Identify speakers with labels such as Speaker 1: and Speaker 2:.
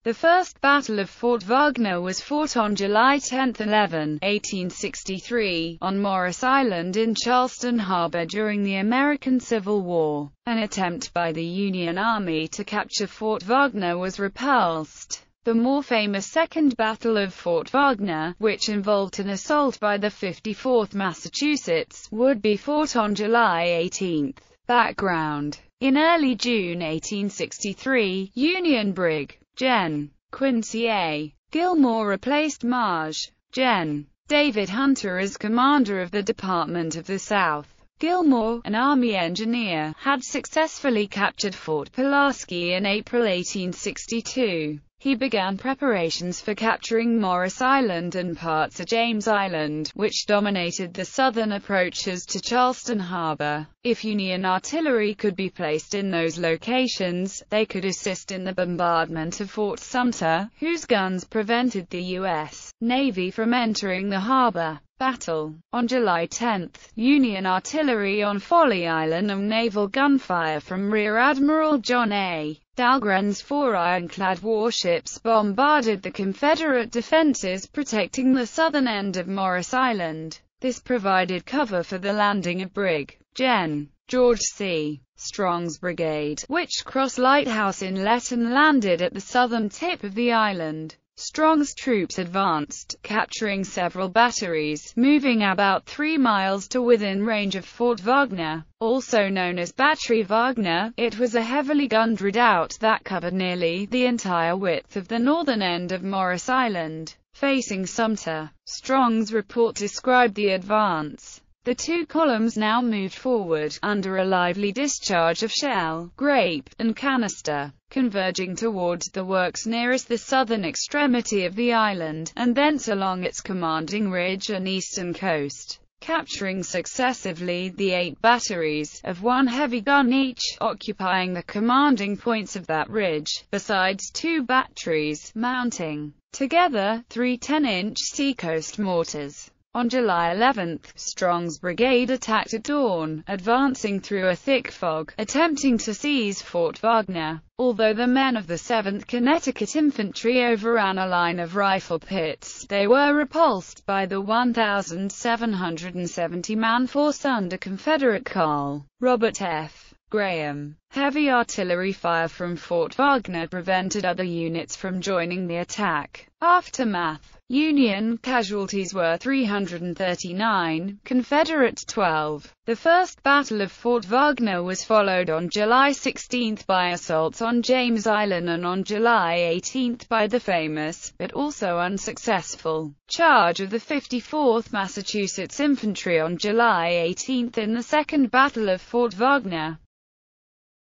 Speaker 1: The First Battle of Fort Wagner was fought on July 10–11, 1863, on Morris Island in Charleston Harbor during the American Civil War. An attempt by the Union Army to capture Fort Wagner was repulsed. The more famous Second Battle of Fort Wagner, which involved an assault by the 54th Massachusetts, would be fought on July 18. Background: in early June 1863, Union Brig. Gen. Quincy A. Gilmore replaced Maj. Gen. David Hunter as commander of the Department of the South. Gilmore, an Army engineer, had successfully captured Fort Pulaski in April 1862. He began preparations for capturing Morris Island and parts of James Island, which dominated the southern approaches to Charleston Harbor. If Union artillery could be placed in those locations, they could assist in the bombardment of Fort Sumter, whose guns prevented the U.S. Navy from entering the harbor. Battle. On July 10, Union artillery on Folly Island and naval gunfire from Rear Admiral John A. Dahlgren's 4 ironclad warships bombarded the Confederate defenses protecting the southern end of Morris Island. This provided cover for the landing of Brig. Gen. George C. Strong's brigade, which crossed Lighthouse Inlet and landed at the southern tip of the island. Strong's troops advanced, capturing several batteries, moving about 3 miles to within range of Fort Wagner. Also known as Battery Wagner, it was a heavily gunned redoubt that covered nearly the entire width of the northern end of Morris Island, facing Sumter. Strong's report described the advance. The two columns now moved forward, under a lively discharge of shell, grape, and canister, converging towards the works nearest the southern extremity of the island, and thence along its commanding ridge and eastern coast, capturing successively the 8 batteries, of 1 heavy gun each, occupying the commanding points of that ridge, besides 2 batteries, mounting, together, 3 10-inch seacoast mortars. On July 11, Strong's brigade attacked at dawn, advancing through a thick fog, attempting to seize Fort Wagner. Although the men of the 7th Connecticut Infantry overran a line of rifle pits, they were repulsed by the 1,770-man force under Confederate Colonel Robert F. Graham. Heavy artillery fire from Fort Wagner prevented other units from joining the attack. Aftermath. Union casualties were 339, Confederate 12. The First Battle of Fort Wagner was followed on July 16 by assaults on James Island and on July 18 by the famous, but also unsuccessful, charge of the 54th Massachusetts Infantry on July 18 in the Second Battle of Fort Wagner.